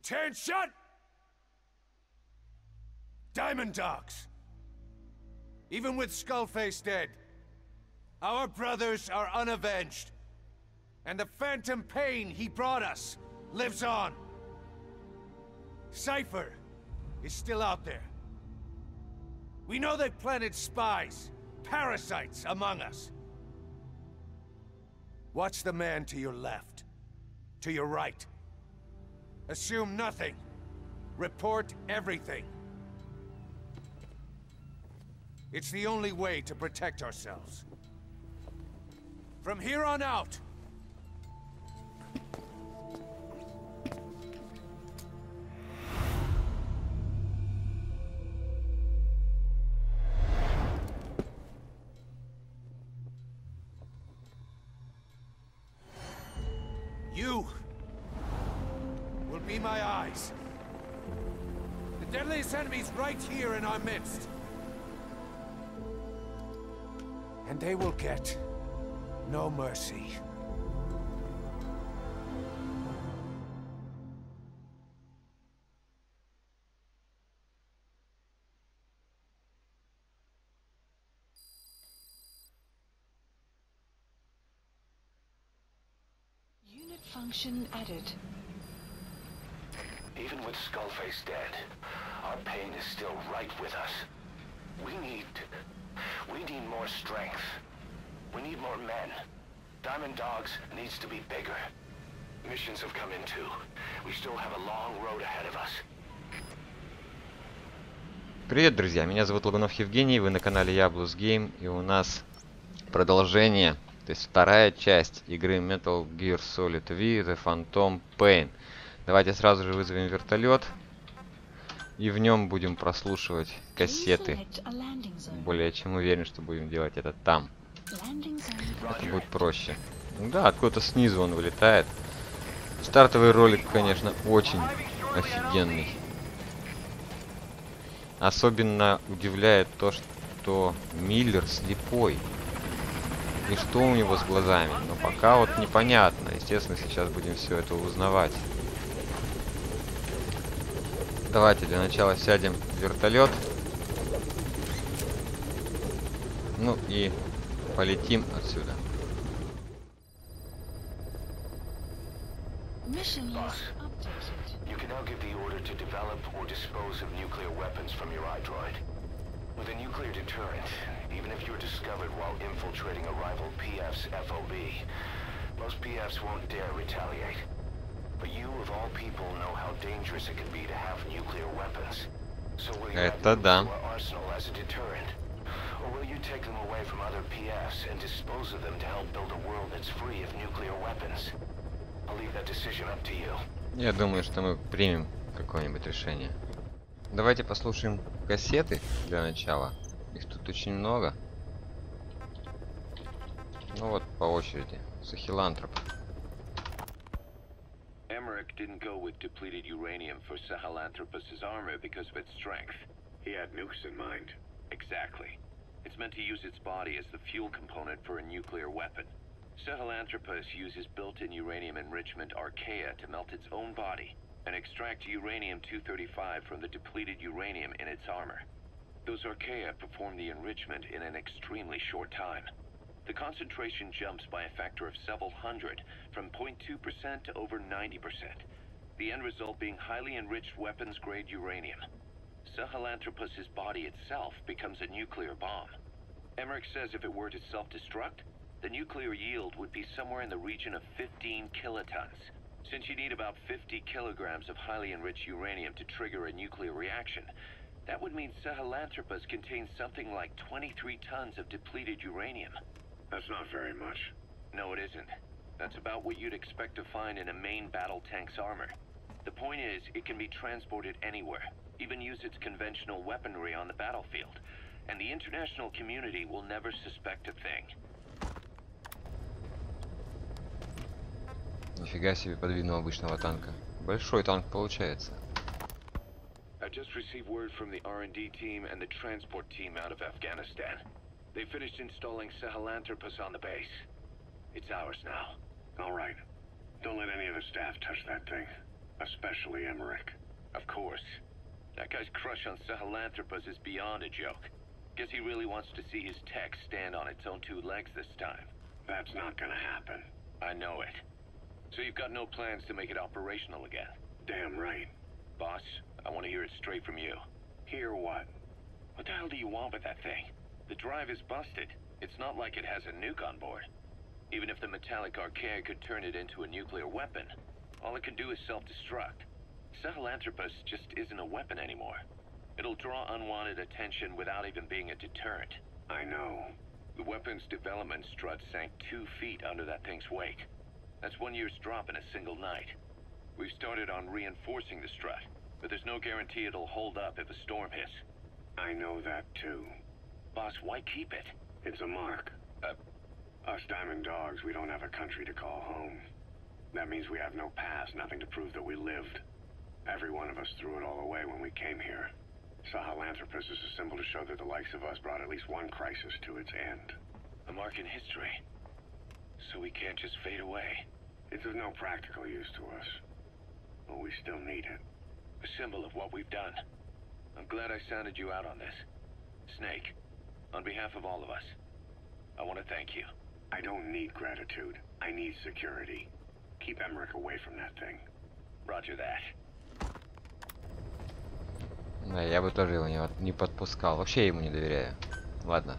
Attention! Diamond Dogs! Even with Skullface dead, our brothers are unavenged. And the phantom pain he brought us lives on. Cypher is still out there. We know they've planted spies, parasites among us. Watch the man to your left, to your right. Assume nothing. Report everything. It's the only way to protect ourselves. From here on out, you will be my eyes. The deadliest enemy's right here in our midst. And they will get no mercy. Unit function added. Even with Skullface dead, our pain is still right with us. We need more strength. We need more men. Diamond Dogs needs to be bigger. Missions have come in too. We still have a long road ahead of us. Привет, друзья! Меня зовут Логунов Евгений, вы на канале ЯБЛУС-game, и у нас продолжение, то есть вторая часть игры Metal Gear Solid V The Phantom Pain. Давайте сразу же вызовем вертолет, и в нем будем прослушивать кассеты. Более чем уверен, что будем делать это там. Это будет проще. Да, откуда-то снизу он вылетает. Стартовый ролик, конечно, очень офигенный. Особенно удивляет то, что Миллер слепой. И что у него с глазами. Но пока вот непонятно. Естественно, сейчас будем все это узнавать. Давайте для начала сядем в вертолет. Ну и полетим отсюда. Boss, you can now give the order to develop or dispose of nuclear weapons from your iDroid. With a nuclear deterrent, even if you're discovered while infiltrating a rival PF's FOB, most PFs won't dare retaliate. But you, of all people, know how dangerous it can be to have nuclear weapons. So will you add them to our arsenal as a deterrent? Or will you take them away from other PFs and dispose of them to help build a world that's free of nuclear weapons? I'll leave that decision up to you. Я думаю, что мы примем какое-нибудь решение. Давайте послушаем кассеты для начала. Их тут очень много. Ну вот, по очереди. Сахилантроп. Emmerich didn't go with depleted uranium for Sahelanthropus's armor because of its strength. He had nukes in mind. Exactly. It's meant to use its body as the fuel component for a nuclear weapon. Sahelanthropus uses built-in uranium enrichment archaea to melt its own body and extract uranium-235 from the depleted uranium in its armor. Those archaea perform the enrichment in an extremely short time. The concentration jumps by a factor of several hundred, from 0.2% to over 90%. The end result being highly enriched weapons-grade uranium. Sahelanthropus's body itself becomes a nuclear bomb. Emmerich says if it were to self-destruct, the nuclear yield would be somewhere in the region of 15 kilotons. Since you need about 50 kilograms of highly enriched uranium to trigger a nuclear reaction, that would mean Sahelanthropus contains something like 23 tons of depleted uranium. That's not very much. No, it isn't. That's about what you'd expect to find in a main battle tank's armor. The point is, it can be transported anywhere, even use its conventional weaponry on the battlefield, and the international community will never suspect a thing. Нифига себе подвинул обычного танка. Большой танк получается. I just received word from the R&D team and the transport team out of Afghanistan. They finished installing Sahelanthropus on the base. It's ours now. All right. Don't let any of the staff touch that thing. Especially Emmerich. Of course. That guy's crush on Sahelanthropus is beyond a joke. Guess he really wants to see his tech stand on its own two legs this time. That's not gonna happen. I know it. So you've got no plans to make it operational again? Damn right. Boss, I want to hear it straight from you. Hear what? What the hell do you want with that thing? The drive is busted. It's not like it has a nuke on board. Even if the metallic archaea could turn it into a nuclear weapon, all it can do is self-destruct. Sahelanthropus just isn't a weapon anymore. It'll draw unwanted attention without even being a deterrent. I know. The weapon's development strut sank 2 feet under that thing's weight. That's 1 year's drop in a single night. We've started on reinforcing the strut, but there's no guarantee it'll hold up if a storm hits. I know that too. Boss, why keep it? It's a mark. Us diamond dogs, we don't have a country to call home. That means we have no past, nothing to prove that we lived. Every one of us threw it all away when we came here. Sahelanthropus is a symbol to show that the likes of us brought at least one crisis to its end. A mark in history. So we can't just fade away. It's of no practical use to us. But we still need it. A symbol of what we've done. I'm glad I sounded you out on this. Snake, on behalf of all of us, I want to thank you. I don't need gratitude. I need security. Keep Emmerich away from that thing. Roger that. Да, я бы тоже его не подпускал. Вообще ему не доверяю. Ладно.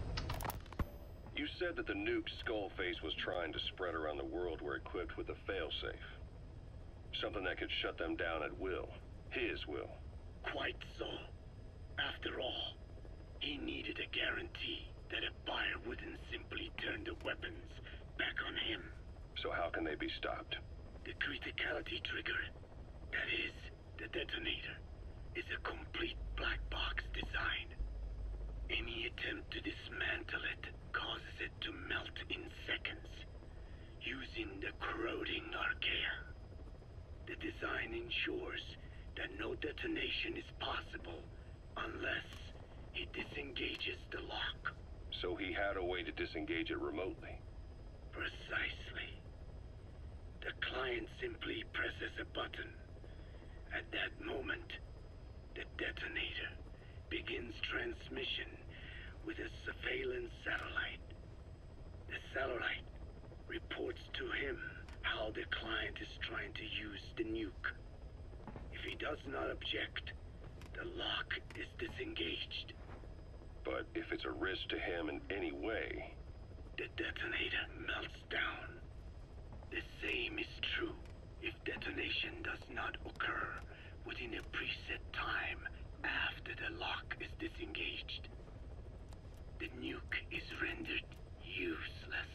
You said that the nuke Skullface was trying to spread around the world were equipped with a failsafe. Something that could shut them down at will. His will. Quite so. After all, he needed a guarantee that a buyer wouldn't simply turn the weapons back on him. So how can they be stopped? The criticality trigger, that is, the detonator, is a complete black box design. Any attempt to dismantle it causes it to melt in seconds, using the corroding archaea. The design ensures that no detonation is possible unless he disengages the lock. So he had a way to disengage it remotely. Precisely. The client simply presses a button. At that moment, the detonator begins transmission with a surveillance satellite. The satellite reports to him how the client is trying to use the nuke. If he does not object, the lock is disengaged. But if it's a risk to him in any way... The detonator melts down. The same is true if detonation does not occur within a preset time after the lock is disengaged. The nuke is rendered useless.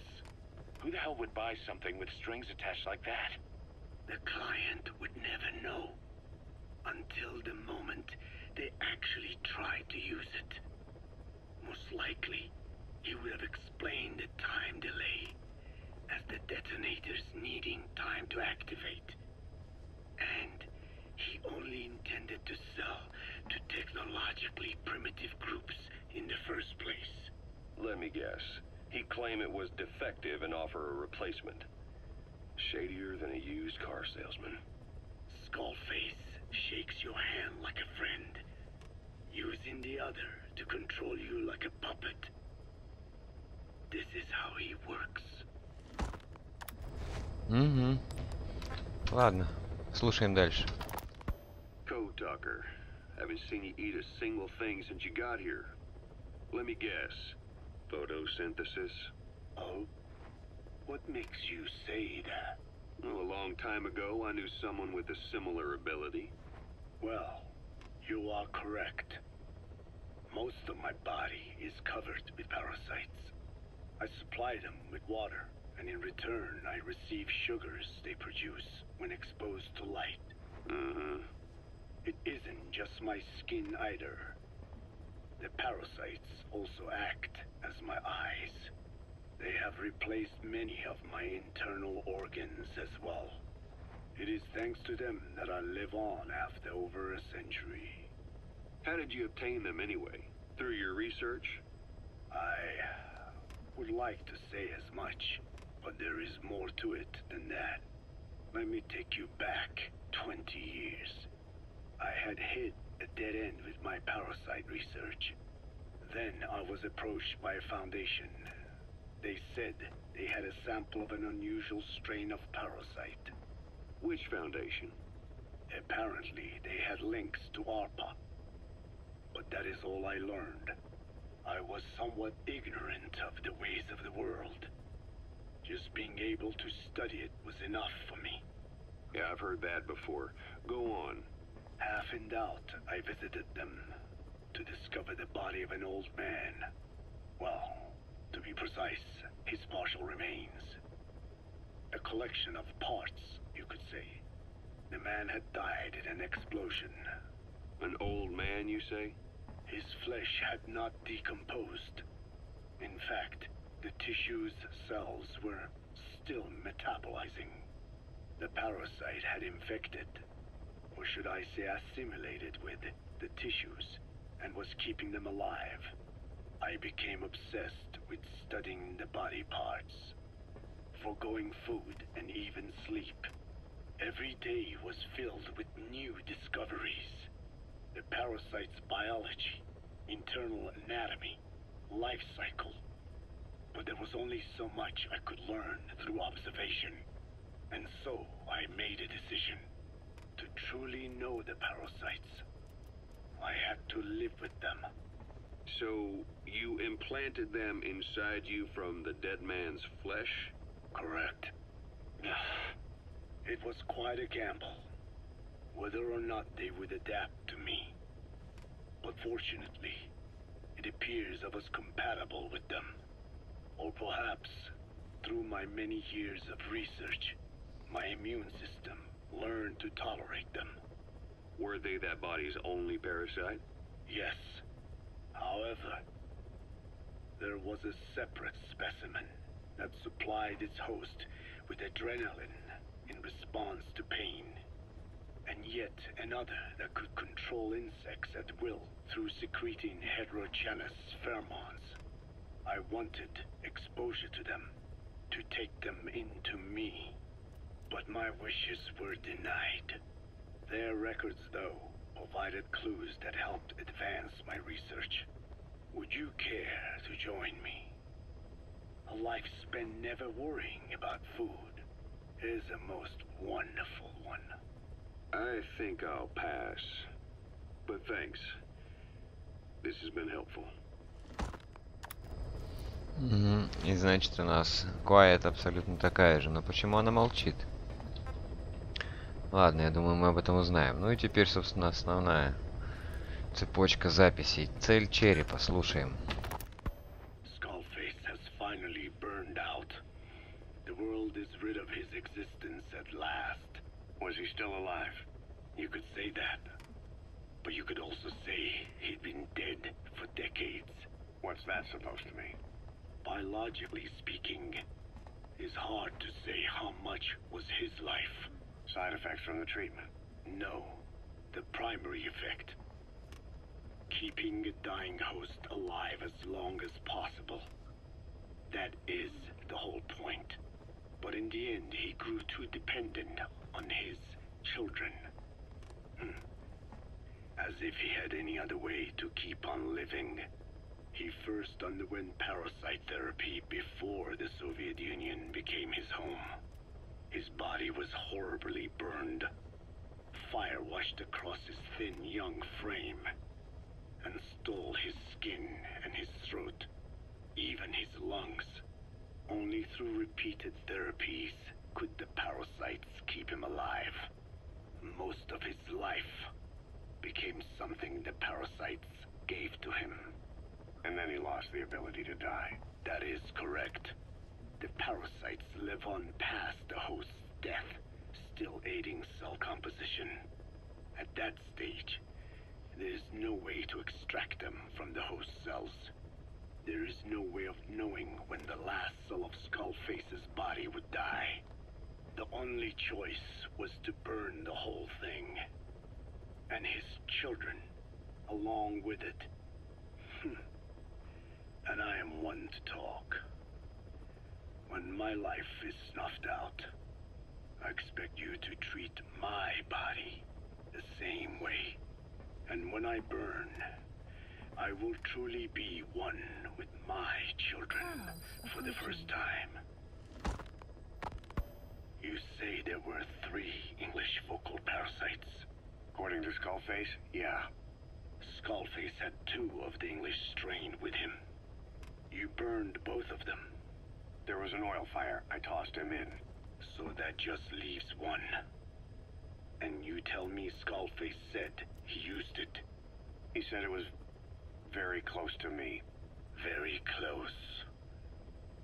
Who the hell would buy something with strings attached like that? The client would never know until the moment they actually try to use it. Most likely, he would have explained the time delay as the detonators needing time to activate. And he only intended to sell to technologically primitive groups in the first place. Let me guess. He'd claim it was defective and offer a replacement. Shadier than a used car salesman. Skullface shakes your hand like a friend, using the other to control you like a puppet. This is how he works. Угу. Ладно, слушаем дальше. Code Talker, haven't seen you eat a single thing since you got here. Let me guess. Photosynthesis? Oh? What makes you say that? Well, a long time ago, I knew someone with a similar ability. Well, you are correct. Most of my body is covered with parasites. I supply them with water, and in return, I receive sugars they produce when exposed to light. Mm-hmm. It isn't just my skin either. The parasites also act as my eyes. They have replaced many of my internal organs as well. It is thanks to them that I live on after over a century. How did you obtain them anyway? Through your research? I would like to say as much, but there is more to it than that. Let me take you back 20 years. I had hit a dead end with my parasite research. Then I was approached by a foundation. They said they had a sample of an unusual strain of parasite. Which foundation? Apparently, they had links to ARPA. But that is all I learned. I was somewhat ignorant of the ways of the world. Just being able to study it was enough for me. Yeah, I've heard that before. Go on. Half in doubt, I visited them to discover the body of an old man. Well, to be precise, his partial remains. A collection of parts, you could say. The man had died in an explosion. An old man, you say? His flesh had not decomposed. In fact, the tissue's cells were still metabolizing. The parasite had infected, or should I say assimilated with, the tissues, and was keeping them alive. I became obsessed with studying the body parts, foregoing food and even sleep. Every day was filled with new discoveries. The parasite's biology, internal anatomy, life cycle. But there was only so much I could learn through observation. And so I made a decision. To truly know the parasites, I had to live with them. So, you implanted them inside you from the dead man's flesh? Correct. It was quite a gamble, whether or not they would adapt to me. But fortunately, it appears I was compatible with them. Or perhaps, through my many years of research, my immune system learned to tolerate them. Were they that body's only parasite? Yes. However, there was a separate specimen that supplied its host with adrenaline in response to pain, and yet another that could control insects at will through secreting heterogeneous pheromones. I wanted exposure to them, to take them into me, but my wishes were denied. Their records, though, provided clues that helped advance my research. Would you care to join me? A life spent never worrying about food is a most wonderful one. I think I'll pass. But thanks. This has been helpful. И значит у нас Quiet абсолютно такая же. Но почему она молчит? Ладно, я думаю, мы об этом узнаем. Ну и теперь, собственно, основная цепочка записей. Цель черепа. Слушаем. Skullface has finally burned out. The world is rid of his existence at last. Was he still alive? You could say that. But you could also say he'd been dead for decades. What's that supposed to mean? Biologically speaking, it's hard to say how much was his life. Side effects from the treatment? No, the primary effect. Keeping a dying host alive as long as possible. That is the whole point. But in the end, he grew too dependent on his children. As if he had any other way to keep on living. He first underwent parasite therapy before the Soviet Union became his home. His body was horribly burned. Fire washed across his thin young frame and stole his skin and his throat, even his lungs. Only through repeated therapies could the parasites keep him alive. Most of his life became something the parasites gave to him. And then he lost the ability to die. That is correct. The parasites live on past the host's death, still aiding cell composition. At that stage, there is no way to extract them from the host cells. There is no way of knowing when the last cell of Skullface's body would die. The only choice was to burn the whole thing. And his children, along with it. And I am one to talk. When my life is snuffed out, I expect you to treat my body the same way. And when I burn, I will truly be one with my children for the first time. You say there were 3 English vocal parasites. According to Skullface, yeah. Skullface had 2 of the English strain with him. You burned both of them. There was an oil fire. I tossed him in. So that just leaves 1. And you tell me Skullface said he used it. He said it was very close to me. Very close.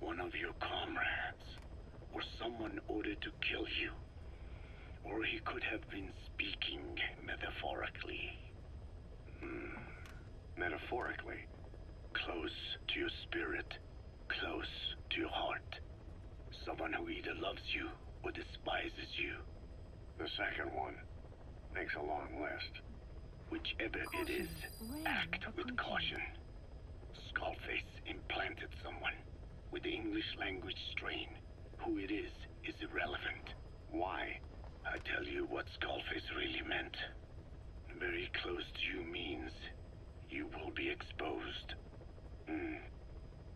One of your comrades, or someone ordered to kill you. Or he could have been speaking metaphorically. Metaphorically? Close to your spirit, close to your heart. Someone who either loves you or despises you. The second one makes a long list. Whichever it is, act with caution. Skullface implanted someone with the English language strain. Who it is irrelevant. Why? I tell you what Skullface really meant. Very close to you means you will be exposed.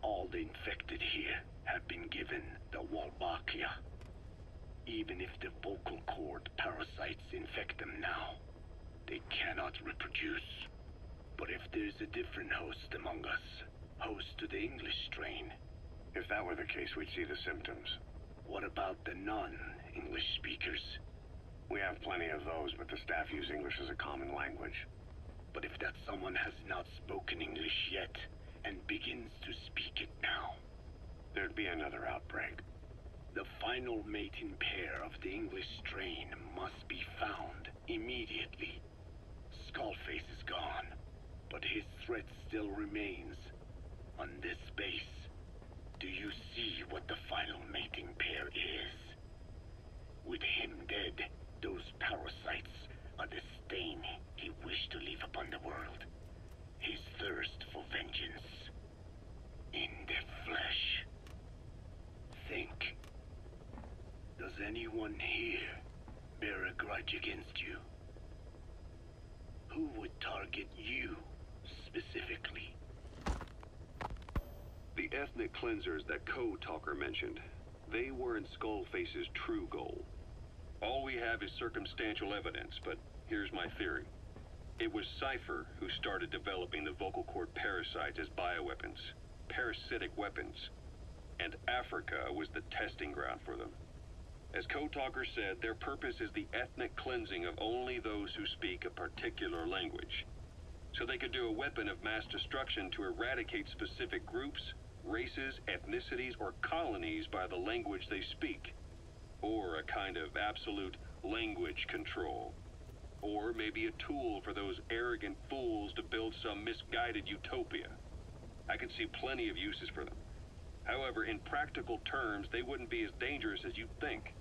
All the infected here have been given the Wolbachia. Even if the vocal cord parasites infect them now, they cannot reproduce. But if there's a different host among us, host to the English strain. If that were the case, we'd see the symptoms. What about the non-English speakers? We have plenty of those, but the staff use English as a common language. But if that someone has not spoken English yet, and begins to speak it now, there'd be another outbreak. The final mating pair of the English strain must be found immediately. Skullface is gone, but his threat still remains. On this base, do you see what the final mating pair is? With him dead, those parasites are the stain he wished to leave upon the world. His thirst for vengeance. In the flesh. Think. Does anyone here bear a grudge against you? Who would target you, specifically? The ethnic cleansers that Code Talker mentioned, they weren't Skullface's true goal. All we have is circumstantial evidence, but here's my theory. It was Cypher who started developing the vocal cord parasites as bioweapons, parasitic weapons, and Africa was the testing ground for them. As Code Talker said, their purpose is the ethnic cleansing of only those who speak a particular language. So they could do a weapon of mass destruction to eradicate specific groups, races, ethnicities, or colonies by the language they speak. Or a kind of absolute language control. Or maybe a tool for those arrogant fools to build some misguided utopia. I could see plenty of uses for them. However, in practical terms, they wouldn't be as dangerous as you'd think.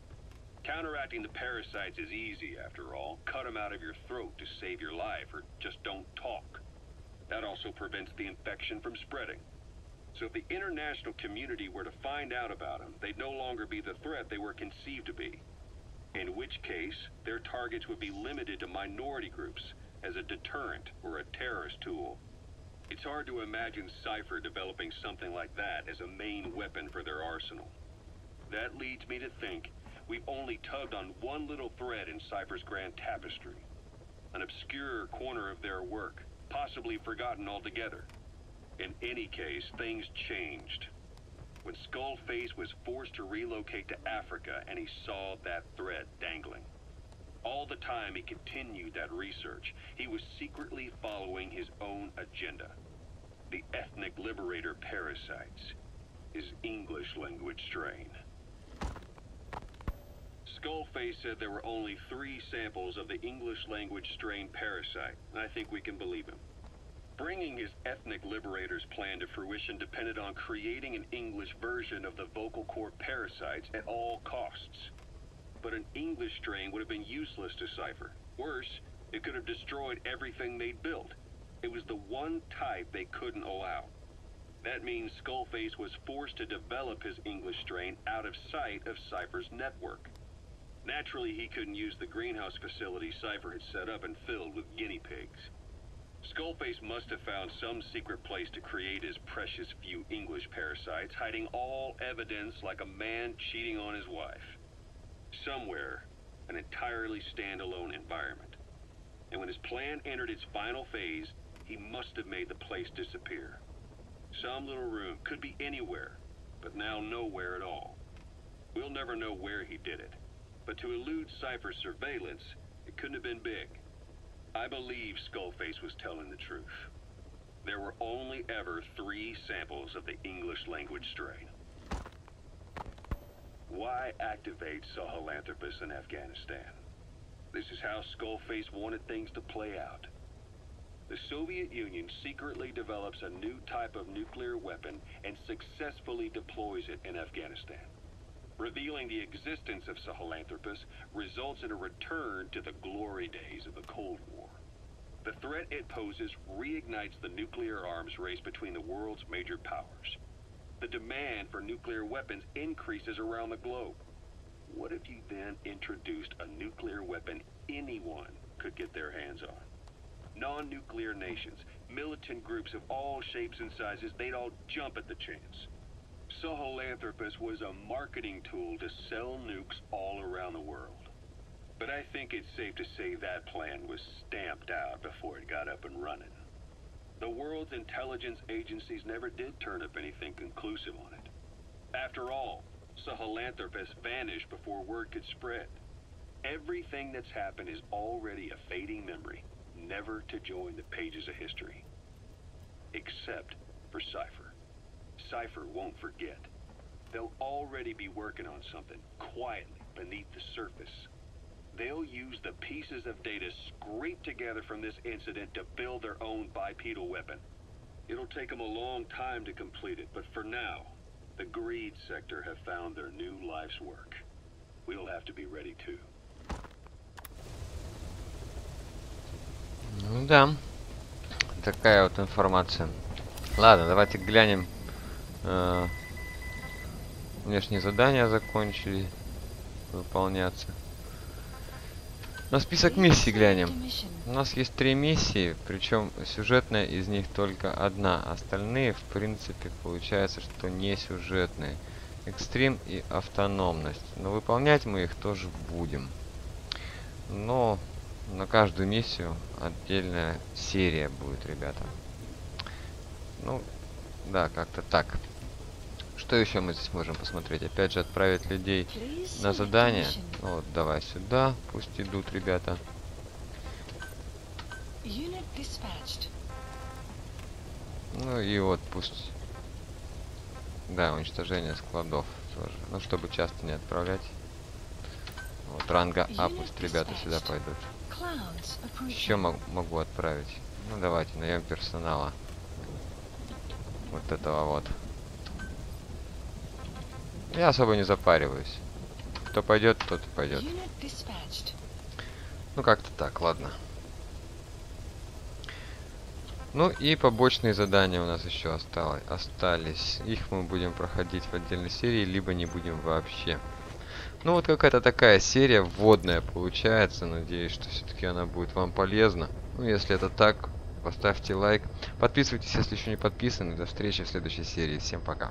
Counteracting the parasites is easy, after all. Cut them out of your throat to save your life, or just don't talk. That also prevents the infection from spreading. So if the international community were to find out about them, they'd no longer be the threat they were conceived to be. In which case, their targets would be limited to minority groups as a deterrent or a terrorist tool. It's hard to imagine Cypher developing something like that as a main weapon for their arsenal. That leads me to think we've only tugged on one little thread in Cypher's grand tapestry. An obscure corner of their work, possibly forgotten altogether. In any case, things changed. When Skullface was forced to relocate to Africa and he saw that thread dangling. All the time he continued that research, he was secretly following his own agenda. The ethnic liberator parasites. His English language strain. Skullface said there were only 3 samples of the English language strain parasite, and I think we can believe him. Bringing his ethnic liberator's plan to fruition depended on creating an English version of the vocal cord parasites at all costs. But an English strain would have been useless to Cypher. Worse, it could have destroyed everything they'd built. It was the one type they couldn't allow. That means Skullface was forced to develop his English strain out of sight of Cypher's network. Naturally, he couldn't use the greenhouse facility Cypher had set up and filled with guinea pigs. Skullface must have found some secret place to create his precious few English parasites, hiding all evidence like a man cheating on his wife. Somewhere, an entirely standalone environment. And when his plan entered its final phase, he must have made the place disappear. Some little room, could be anywhere, but now nowhere at all. We'll never know where he did it. But to elude Cypher's surveillance, it couldn't have been big. I believe Skullface was telling the truth. There were only ever 3 samples of the English language strain. Why activate Sahelanthropus in Afghanistan? This is how Skullface wanted things to play out. The Soviet Union secretly develops a new type of nuclear weapon and successfully deploys it in Afghanistan. Revealing the existence of Sahelanthropus results in a return to the glory days of the Cold War. The threat it poses reignites the nuclear arms race between the world's major powers. The demand for nuclear weapons increases around the globe. What if you then introduced a nuclear weapon anyone could get their hands on? Non-nuclear nations, militant groups of all shapes and sizes, they'd all jump at the chance. Sahelanthropus was a marketing tool to sell nukes all around the world. But I think it's safe to say that plan was stamped out before it got up and running. The world's intelligence agencies never did turn up anything conclusive on it. After all, Sahelanthropus vanished before word could spread. Everything that's happened is already a fading memory, never to join the pages of history. Except for Cypher. Cypher won't forget. They'll already be working on something, quietly, beneath the surface. They'll use the pieces of data scraped together from this incident to build their own bipedal weapon. It'll take them a long time to complete it, but for now, the greed sector have found their new life's work. We'll have to be ready too. Ну да, такая вот информация. Ладно, давайте глянем. Внешние задания закончили выполняться. На список миссий глянем. У нас есть 3 миссии, причем сюжетная из них только одна. Остальные, в принципе, получается, что не сюжетные. Экстрим и автономность. Но выполнять мы их тоже будем. Но на каждую миссию отдельная серия будет, ребята. Ну, да, как-то так. Что еще мы здесь можем посмотреть? Опять же, отправить людей на задание. Ну, вот, давай сюда. Пусть идут, ребята. Ну и вот пусть... Да, уничтожение складов тоже. Ну, чтобы часто не отправлять. Вот, ранга А, пусть ребята сюда пойдут. Еще могу отправить. Ну, давайте, наем персонала. Вот этого вот. Я особо не запариваюсь. Кто пойдет, тот и пойдет. Ну, как-то так, ладно. Ну и побочные задания у нас еще остались. Их мы будем проходить в отдельной серии, либо не будем вообще. Ну вот какая-то такая серия вводная получается. Надеюсь, что все-таки она будет вам полезна. Ну, если это так, поставьте лайк. Подписывайтесь, если еще не подписаны. До встречи в следующей серии. Всем пока.